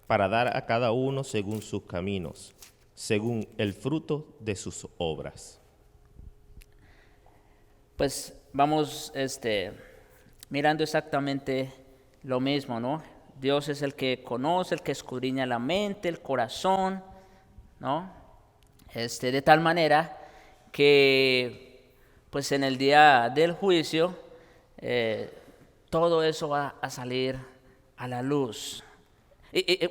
para dar a cada uno según sus caminos, según el fruto de sus obras. Pues vamos mirando exactamente lo mismo, ¿no? Dios es el que conoce, el que escudriña la mente, el corazón, ¿no? De tal manera que pues en el día del juicio todo eso va a salir a la luz.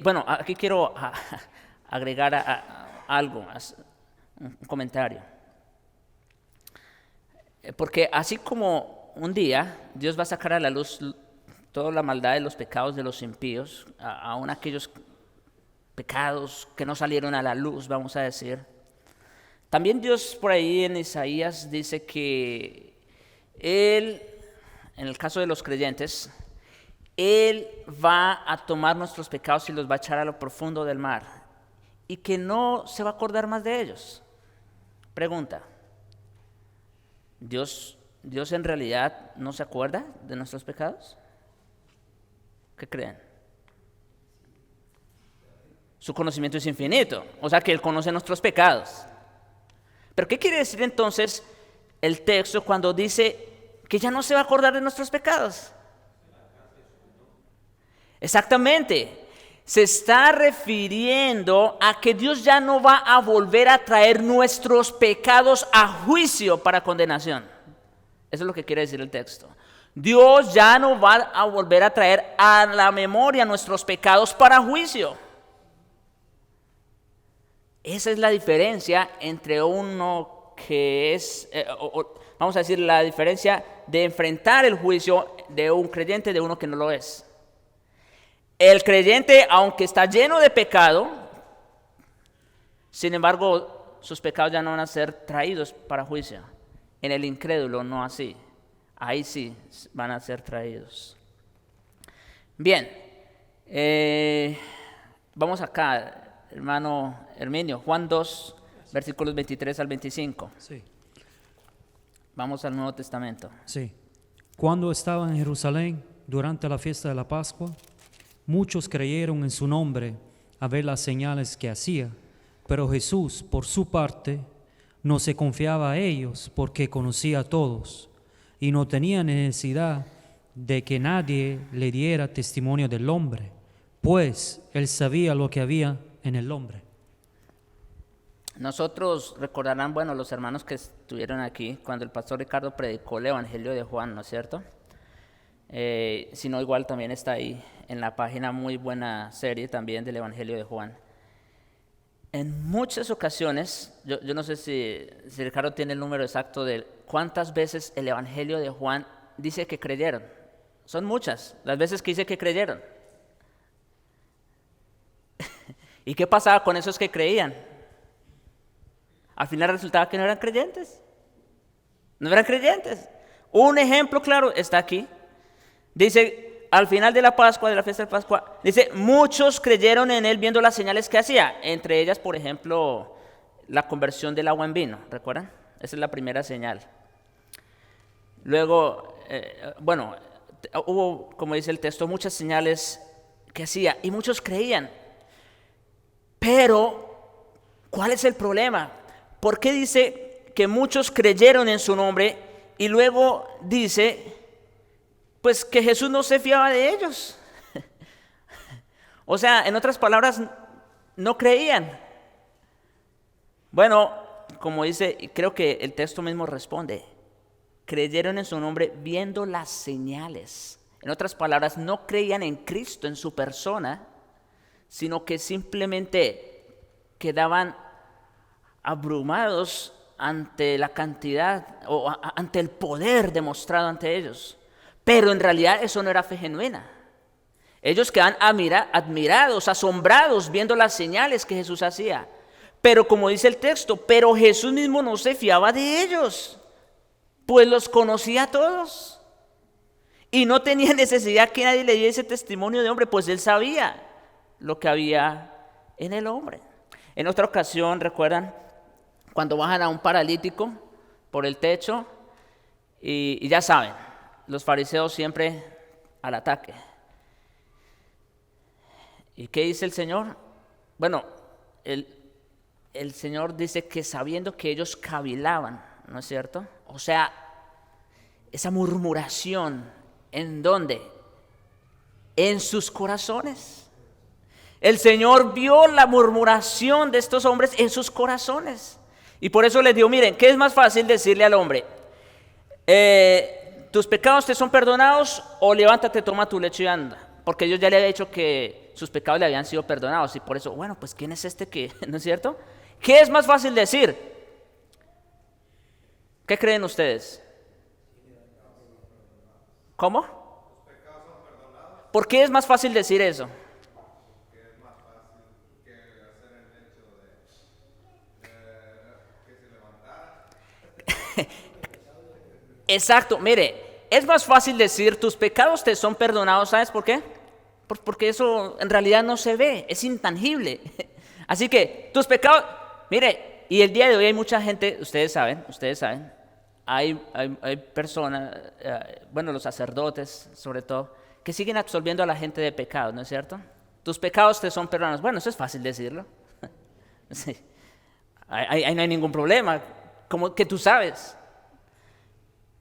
Bueno, aquí quiero agregar algo, un comentario. Porque así como un día Dios va a sacar a la luz toda la maldad de los pecados de los impíos, aún aquellos pecados que no salieron a la luz, vamos a decir, también Dios por ahí en Isaías dice que Él, en el caso de los creyentes, Él va a tomar nuestros pecados y los va a echar a lo profundo del mar y que no se va a acordar más de ellos. Pregunta, ¿Dios en realidad no se acuerda de nuestros pecados? ¿Qué creen? Su conocimiento es infinito, o sea que Él conoce nuestros pecados. ¿Pero qué quiere decir entonces el texto cuando dice que ya no se va a acordar de nuestros pecados? Exactamente. Se está refiriendo a que Dios ya no va a volver a traer nuestros pecados a juicio para condenación. Eso es lo que quiere decir el texto. Dios ya no va a volver a traer a la memoria nuestros pecados para juicio. Esa es la diferencia entre uno que es, vamos a decir, la diferencia de enfrentar el juicio de un creyente de uno que no lo es. El creyente, aunque está lleno de pecado, sin embargo, sus pecados ya no van a ser traídos para juicio. En el incrédulo no así. Ahí sí van a ser traídos. Bien, vamos acá, hermano Herminio, Juan 2, versículos 23 al 25. Sí. Vamos al Nuevo Testamento. Sí. Cuando estaba en Jerusalén durante la fiesta de la Pascua, muchos creyeron en su nombre a ver las señales que hacía, pero Jesús, por su parte, no se confiaba a ellos porque conocía a todos y no tenía necesidad de que nadie le diera testimonio del hombre, pues él sabía lo que había en el hombre. Nosotros recordarán, bueno, los hermanos que estuvieron aquí cuando el pastor Ricardo predicó el Evangelio de Juan, ¿no es cierto? Si no, igual también está ahí en la página, muy buena serie también del Evangelio de Juan. En muchas ocasiones, yo no sé si Ricardo tiene el número exacto de cuántas veces el Evangelio de Juan dice que creyeron. Son muchas las veces que dice que creyeron. ¿Y qué pasaba con esos que creían? Al final resultaba que no eran creyentes. No eran creyentes. Un ejemplo claro está aquí. Dice, al final de la Pascua, de la fiesta de Pascua, dice, muchos creyeron en él viendo las señales que hacía. Entre ellas, por ejemplo, la conversión del agua en vino. ¿Recuerdan? Esa es la primera señal. Luego, hubo, como dice el texto, muchas señales que hacía y muchos creían. Pero, ¿cuál es el problema? ¿Por qué dice que muchos creyeron en su nombre y luego dice, pues que Jesús no se fiaba de ellos? O sea, en otras palabras, no creían. Bueno, como dice, creo que el texto mismo responde, creyeron en su nombre viendo las señales. En otras palabras, no creían en Cristo, en su persona, sino que simplemente quedaban abrumados ante la cantidad o ante el poder demostrado ante ellos. Pero en realidad eso no era fe genuina. Ellos quedan admirados, asombrados, viendo las señales que Jesús hacía. Pero como dice el texto, pero Jesús mismo no se fiaba de ellos, pues los conocía a todos. Y no tenía necesidad que nadie le diese testimonio de hombre, pues él sabía lo que había en el hombre. En otra ocasión, ¿recuerdan? Cuando bajan a un paralítico por el techo y ya saben, los fariseos siempre al ataque. ¿Y qué dice el Señor? Bueno, el Señor dice que sabiendo que ellos cavilaban, ¿no es cierto? O sea, esa murmuración, ¿en dónde? En sus corazones. El Señor vio la murmuración de estos hombres en sus corazones. Y por eso les digo, miren, ¿qué es más fácil decirle al hombre? ¿Tus pecados te son perdonados? O levántate, toma tu lecho y anda. Porque Dios ya le había dicho que sus pecados le habían sido perdonados. Y por eso, bueno, pues ¿quién es este que? ¿No es cierto? ¿Qué es más fácil decir? ¿Qué creen ustedes? ¿Cómo? ¿Por qué es más fácil decir eso? Exacto, mire, es más fácil decir tus pecados te son perdonados, ¿sabes por qué? Porque eso en realidad no se ve, es intangible. Así que tus pecados, mire, y el día de hoy hay mucha gente, ustedes saben, hay personas, los sacerdotes sobre todo, que siguen absolviendo a la gente de pecados, ¿no es cierto? Tus pecados te son perdonados. Bueno, eso es fácil decirlo. Sí. Ahí no hay ningún problema, como que tú sabes.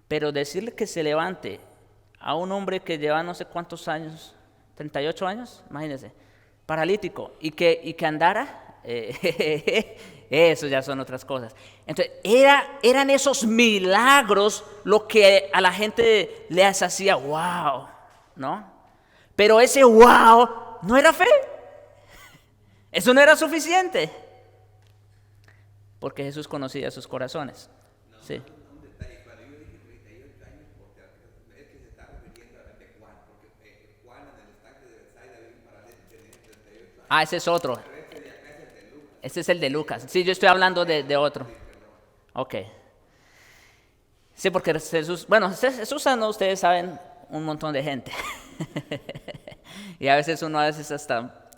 Pero decirle que se levante a un hombre que lleva no sé cuántos años, 38 años, imagínense, paralítico, y que andara, eso ya son otras cosas. Entonces, eran esos milagros lo que a la gente les hacía wow, ¿no? Pero ese wow no era fe. Eso no era suficiente. Porque Jesús conocía sus corazones. Sí. Ah, ese es otro. Ese es el de Lucas. Sí, yo estoy hablando de otro. Ok. Sí, porque Jesús sanó, ustedes saben, un montón de gente. Y a veces uno hasta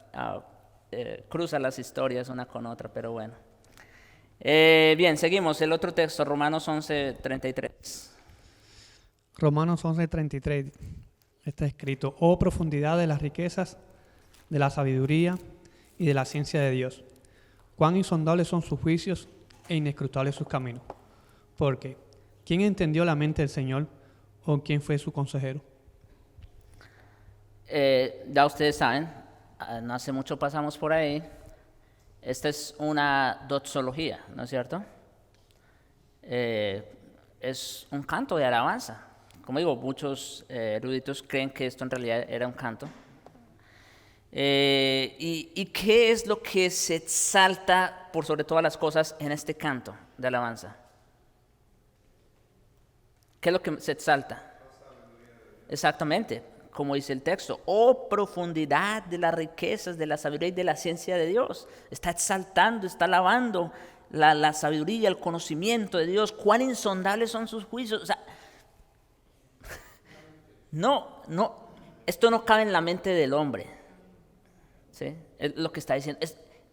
cruza las historias una con otra, pero bueno. Bien, seguimos. El otro texto, Romanos 11:33. Romanos 11:33 está escrito: oh profundidad de las riquezas, de la sabiduría y de la ciencia de Dios. Cuán insondables son sus juicios e inescrutables sus caminos. Porque, ¿quién entendió la mente del Señor o quién fue su consejero? Ya ustedes saben, no hace mucho pasamos por ahí. Esta es una doxología, ¿no es cierto? Es un canto de alabanza. Como digo, muchos eruditos creen que esto en realidad era un canto. ¿Y qué es lo que se exalta por sobre todas las cosas en este canto de alabanza? ¿Qué es lo que se exalta? Exactamente, como dice el texto, oh profundidad de las riquezas, de la sabiduría y de la ciencia de Dios. Está exaltando, está alabando la sabiduría, el conocimiento de Dios. Cuán insondables son sus juicios. O sea, no, esto no cabe en la mente del hombre. ¿Sí? Es lo que está diciendo.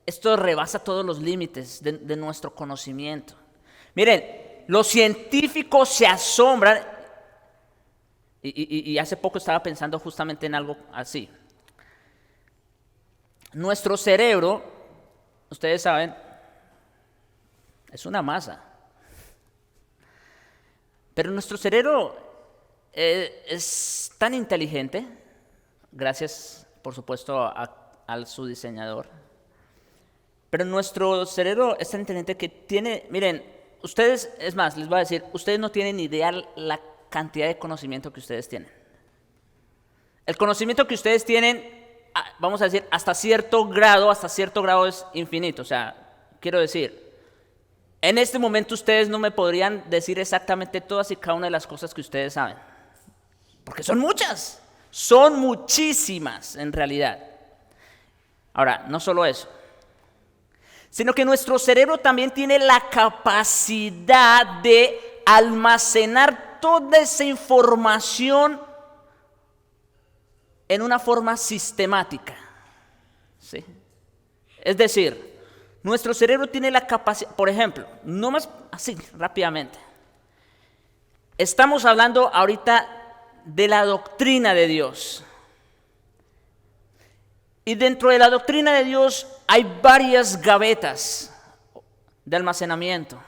Esto rebasa todos los límites de nuestro conocimiento. Miren, los científicos se asombran, y hace poco estaba pensando justamente en algo así. Nuestro cerebro, ustedes saben, es una masa. Pero nuestro cerebro es tan inteligente, gracias por supuesto a su diseñador. Pero nuestro cerebro es tan inteligente que tiene, miren, ustedes, es más, les voy a decir, ustedes no tienen idea la cantidad de conocimiento que ustedes tienen. El conocimiento que ustedes tienen, vamos a decir, hasta cierto grado es infinito. O sea, quiero decir, en este momento ustedes no me podrían decir exactamente todas y cada una de las cosas que ustedes saben. Porque son muchas, son muchísimas en realidad. Ahora, no solo eso, sino que nuestro cerebro también tiene la capacidad de almacenar toda esa información en una forma sistemática. ¿Sí? Es decir, nuestro cerebro tiene la capacidad, por ejemplo, no más así rápidamente. Estamos hablando ahorita de la doctrina de Dios. Y dentro de la doctrina de Dios hay varias gavetas de almacenamiento.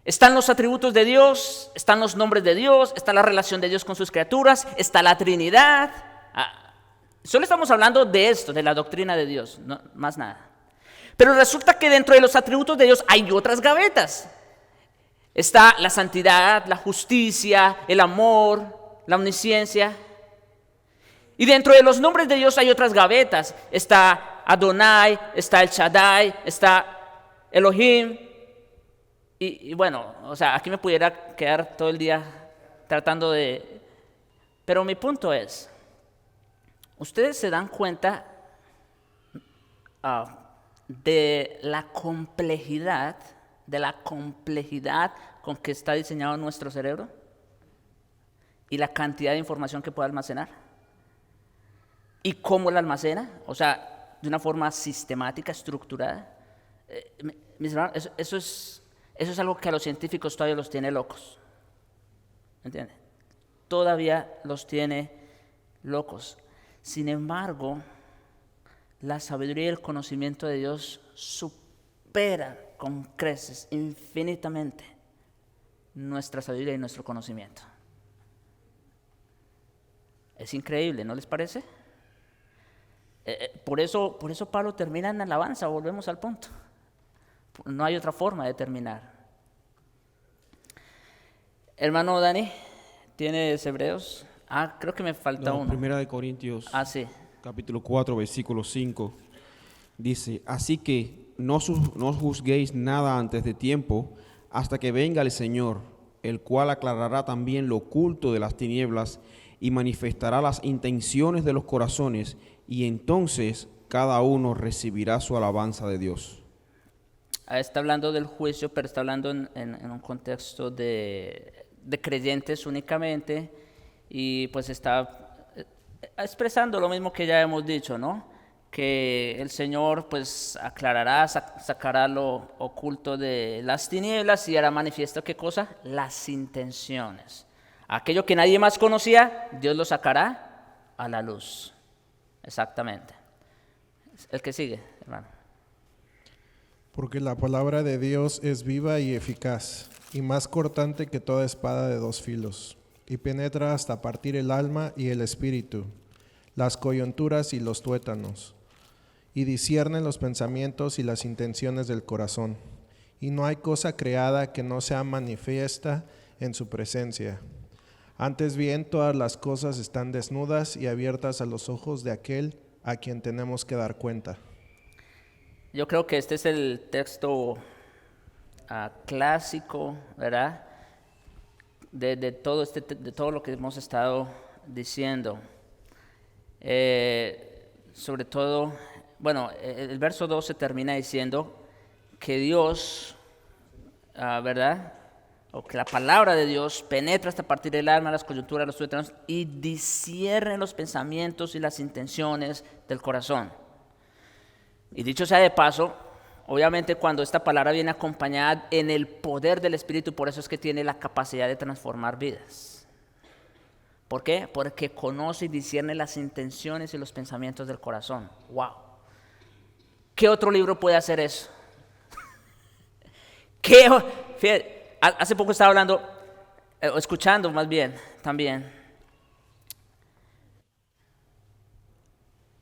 Están los atributos de Dios, están los nombres de Dios, está la relación de Dios con sus criaturas, está la Trinidad. Solo estamos hablando de esto, de la doctrina de Dios, no, más nada. Pero resulta que dentro de los atributos de Dios hay otras gavetas. Está la santidad, la justicia, el amor, la omnisciencia. Y dentro de los nombres de Dios hay otras gavetas. Está Adonai, está el Shaddai, está Elohim. Y bueno, o sea, aquí me pudiera quedar todo el día tratando de... Pero mi punto es, ustedes se dan cuenta de la complejidad con que está diseñado nuestro cerebro y la cantidad de información que puede almacenar y cómo la almacena, o sea, de una forma sistemática, estructurada. Mis hermanos, eso es algo que a los científicos todavía los tiene locos. ¿Entienden? Todavía los tiene locos. Sin embargo, la sabiduría y el conocimiento de Dios superan con creces infinitamente nuestra sabiduría y nuestro conocimiento. Es increíble, ¿no les parece? Por eso Pablo termina en alabanza, volvemos al punto. No hay otra forma de terminar. Hermano Dani, ¿tienes Hebreos? Creo que me falta uno. Primera de Corintios, sí. capítulo 4, versículo 5. Dice, así que no juzguéis nada antes de tiempo, hasta que venga el Señor, el cual aclarará también lo oculto de las tinieblas y manifestará las intenciones de los corazones, y entonces cada uno recibirá su alabanza de Dios. Está hablando del juicio, pero está hablando en un contexto de creyentes únicamente, y pues está expresando lo mismo que ya hemos dicho, ¿no? Que el Señor pues aclarará, sacará lo oculto de las tinieblas y hará manifiesto, ¿qué cosa? Las intenciones. Aquello que nadie más conocía, Dios lo sacará a la luz. Exactamente. El que sigue, hermano. Porque la palabra de Dios es viva y eficaz, y más cortante que toda espada de dos filos, y penetra hasta partir el alma y el espíritu, las coyunturas y los tuétanos, y discierne los pensamientos y las intenciones del corazón. Y no hay cosa creada que no sea manifiesta en su presencia. Antes bien, todas las cosas están desnudas y abiertas a los ojos de aquel a quien tenemos que dar cuenta. Yo creo que este es el texto clásico, ¿verdad? De todo lo que hemos estado diciendo. Sobre todo, bueno, el verso 12 termina diciendo que Dios, ¿verdad? O que la palabra de Dios penetra hasta partir del alma, las coyunturas, los tuétanos y discierne los pensamientos y las intenciones del corazón. Y dicho sea de paso, obviamente cuando esta palabra viene acompañada en el poder del Espíritu, por eso es que tiene la capacidad de transformar vidas. ¿Por qué? Porque conoce y discierne las intenciones y los pensamientos del corazón. ¡Wow! ¿Qué otro libro puede hacer eso? Fíjate, hace poco estaba hablando, escuchando más bien, también.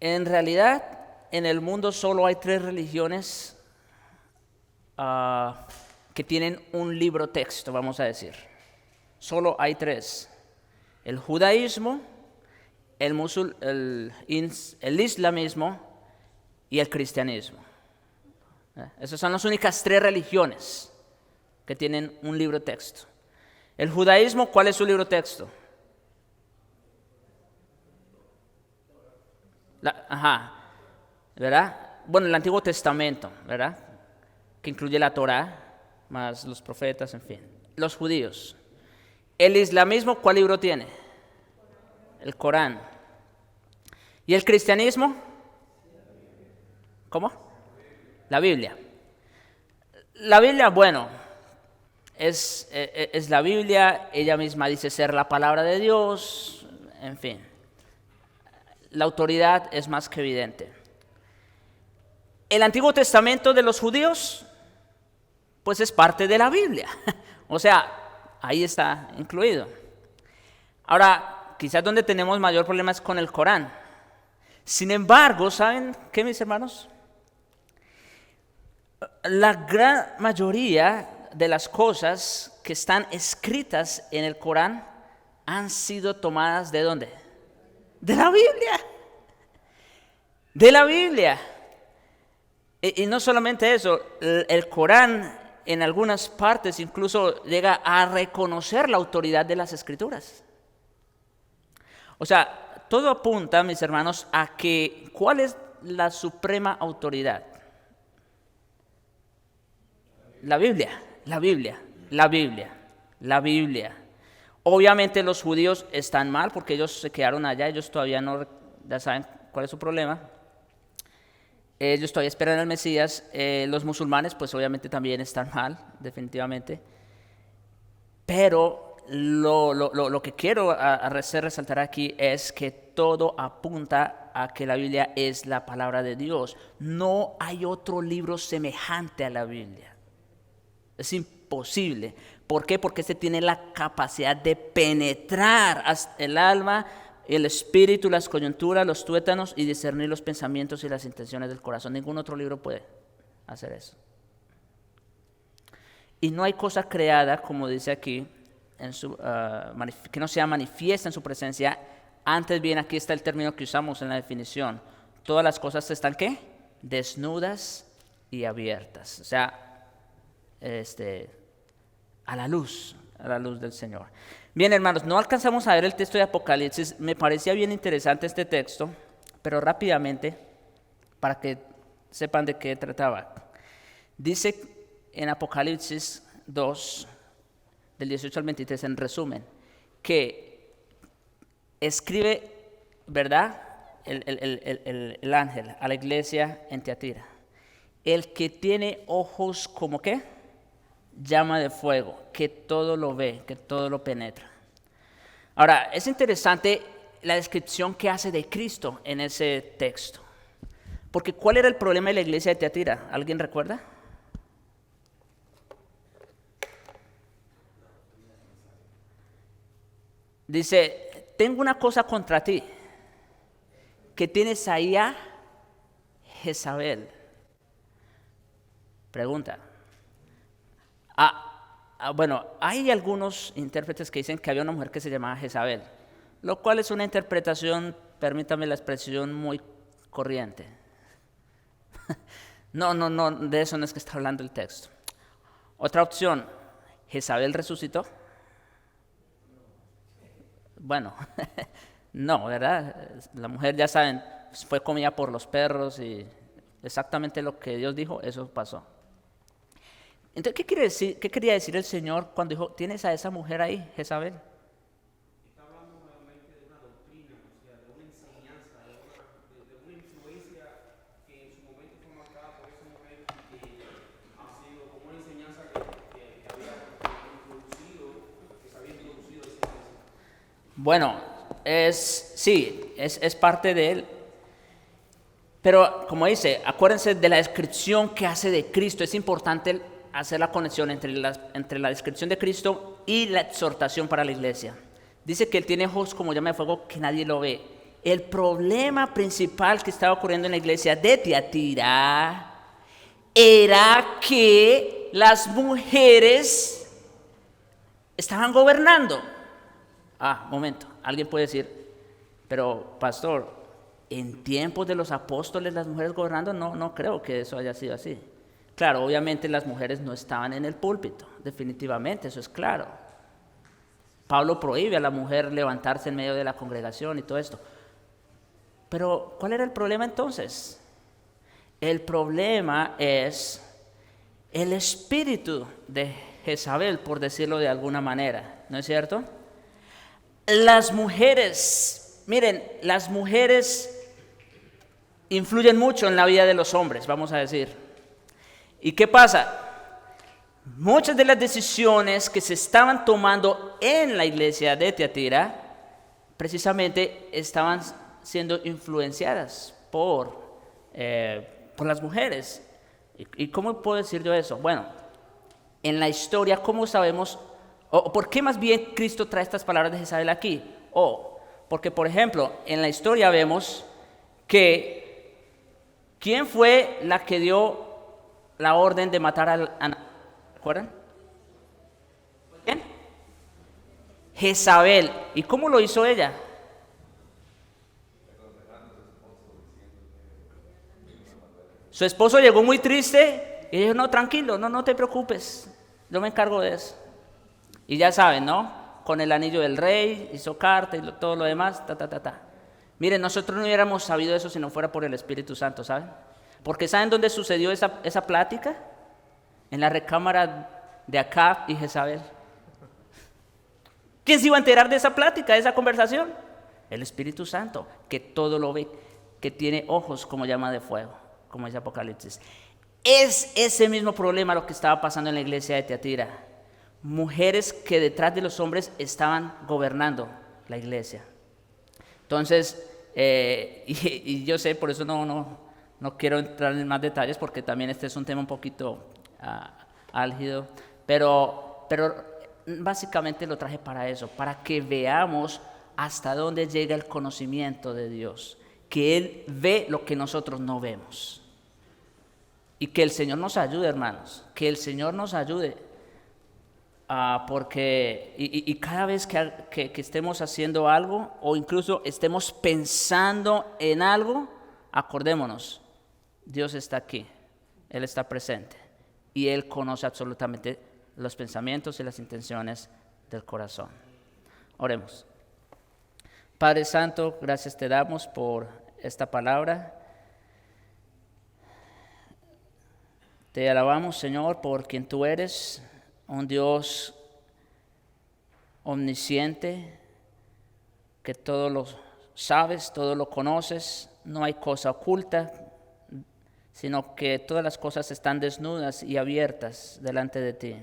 En realidad, en el mundo solo hay 3 religiones que tienen un libro texto, vamos a decir. Solo hay 3. El judaísmo, el islamismo y el cristianismo. Esas son las únicas 3 religiones que tienen un libro texto. El judaísmo, ¿cuál es su libro texto? ¿Verdad? Bueno, el Antiguo Testamento, ¿verdad? Que incluye la Torá, más los profetas, en fin. Los judíos. El islamismo, ¿cuál libro tiene? El Corán. ¿Y el cristianismo? ¿Cómo? La Biblia. La Biblia, bueno, es la Biblia, ella misma dice ser la palabra de Dios, en fin. La autoridad es más que evidente. El Antiguo Testamento de los judíos, pues es parte de la Biblia. O sea, ahí está incluido. Ahora, quizás donde tenemos mayor problema es con el Corán. Sin embargo, ¿saben qué, mis hermanos? La gran mayoría de las cosas que están escritas en el Corán han sido tomadas ¿de dónde? De la Biblia. De la Biblia. Y no solamente eso, el Corán en algunas partes incluso llega a reconocer la autoridad de las Escrituras. O sea, todo apunta, mis hermanos, a que ¿cuál es la suprema autoridad? La Biblia, la Biblia, la Biblia, la Biblia. Obviamente los judíos están mal porque ellos se quedaron allá, ellos todavía no, ya saben cuál es su problema. Ellos todavía esperan al Mesías. Los musulmanes pues obviamente también están mal, definitivamente. Pero lo que quiero hacer resaltar aquí es que todo apunta a que la Biblia es la palabra de Dios. No hay otro libro semejante a la Biblia. Es imposible. ¿Por qué? Porque este tiene la capacidad de penetrar hasta el alma, el espíritu, las coyunturas, los tuétanos y discernir los pensamientos y las intenciones del corazón. Ningún otro libro puede hacer eso. Y no hay cosa creada, como dice aquí, que no sea manifiesta en su presencia. Antes bien, aquí está el término que usamos en la definición. Todas las cosas están, ¿qué? Desnudas y abiertas. O sea, a la luz del Señor. Bien, hermanos, no alcanzamos a ver el texto de Apocalipsis. Me parecía bien interesante este texto, pero rápidamente, para que sepan de qué trataba. Dice en Apocalipsis 2, del 18 al 23, en resumen, que escribe, ¿verdad?, el ángel a la iglesia en Tiatira. El que tiene ojos como, ¿qué? Llama de fuego, que todo lo ve, que todo lo penetra. Ahora, es interesante la descripción que hace de Cristo en ese texto. Porque ¿cuál era el problema de la iglesia de Tiatira? ¿Alguien recuerda? Dice, tengo una cosa contra ti, que tienes ahí a Jezabel. Pregunta. Bueno, hay algunos intérpretes que dicen que había una mujer que se llamaba Jezabel, lo cual es una interpretación, permítame la expresión, muy corriente. No, de eso no es que está hablando el texto. Otra opción, ¿Jezabel resucitó? Bueno, no, ¿verdad? La mujer, ya saben, fue comida por los perros y exactamente lo que Dios dijo, eso pasó. Entonces, ¿qué quería decir el Señor cuando dijo, tienes a esa mujer ahí, Jezabel? Está hablando realmente de una doctrina, o sea, de una enseñanza, de una influencia que en su momento fue marcada por esa mujer y que ha sido como una enseñanza que había introducido, que se había introducido esa enseñanza. Bueno, sí, es parte de él. Pero como dice, acuérdense de la descripción que hace de Cristo. Es importante hacer la conexión entre la descripción de Cristo y la exhortación para la iglesia. Dice que Él tiene ojos como llama de fuego que nadie lo ve. El problema principal que estaba ocurriendo en la iglesia de Tiatira era que las mujeres estaban gobernando. Momento, alguien puede decir, pero pastor, en tiempos de los apóstoles las mujeres gobernando, no creo que eso haya sido así. Claro, obviamente las mujeres no estaban en el púlpito, definitivamente, eso es claro. Pablo prohíbe a la mujer levantarse en medio de la congregación y todo esto. Pero, ¿cuál era el problema entonces? El problema es el espíritu de Jezabel, por decirlo de alguna manera, ¿no es cierto? Las mujeres, miren, las mujeres influyen mucho en la vida de los hombres, vamos a decir. ¿Y qué pasa? Muchas de las decisiones que se estaban tomando en la iglesia de Tiatira, precisamente estaban siendo influenciadas por las mujeres. ¿Y cómo puedo decir yo eso? Bueno, en la historia, ¿cómo sabemos? ¿O por qué más bien Cristo trae estas palabras de Jezabel aquí? Porque, por ejemplo, en la historia vemos que ¿quién fue la que dio la orden de matar a ¿recuerdan? ¿Quién? Jezabel. ¿Y cómo lo hizo ella? Su esposo llegó muy triste y dijo, no, tranquilo, no te preocupes, yo me encargo de eso. Y ya saben, ¿no? Con el anillo del rey, hizo carta y todo lo demás, Miren, nosotros no hubiéramos sabido eso si no fuera por el Espíritu Santo, ¿saben? Porque ¿saben dónde sucedió esa plática? En la recámara de Acab y Jezabel. ¿Quién se iba a enterar de esa plática, de esa conversación? El Espíritu Santo, que todo lo ve, que tiene ojos como llama de fuego, como dice Apocalipsis. Es ese mismo problema lo que estaba pasando en la iglesia de Tiatira. Mujeres que detrás de los hombres estaban gobernando la iglesia. Entonces, y yo sé, por eso no quiero entrar en más detalles, porque también este es un tema un poquito álgido, pero básicamente lo traje para eso, para que veamos hasta dónde llega el conocimiento de Dios, que Él ve lo que nosotros no vemos. Y que el Señor nos ayude, hermanos, que el Señor nos ayude, porque cada vez que estemos haciendo algo, o incluso estemos pensando en algo, acordémonos, Dios está aquí, Él está presente, y Él conoce absolutamente los pensamientos y las intenciones del corazón. Oremos. Padre Santo, gracias te damos por esta palabra. Te alabamos, Señor, por quien tú eres, un Dios omnisciente, que todo lo sabes, todo lo conoces, no hay cosa oculta, sino que todas las cosas están desnudas y abiertas delante de ti.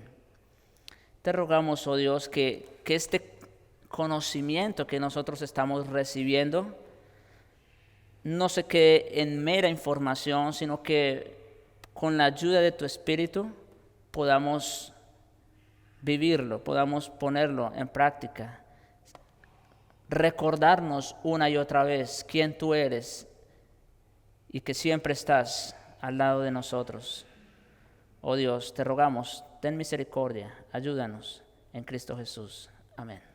Te rogamos, oh Dios, que este conocimiento que nosotros estamos recibiendo no se quede en mera información, sino que con la ayuda de tu Espíritu podamos vivirlo, podamos ponerlo en práctica, recordarnos una y otra vez quién tú eres y que siempre estás al lado de nosotros. Oh Dios, te rogamos, ten misericordia, ayúdanos en Cristo Jesús. Amén.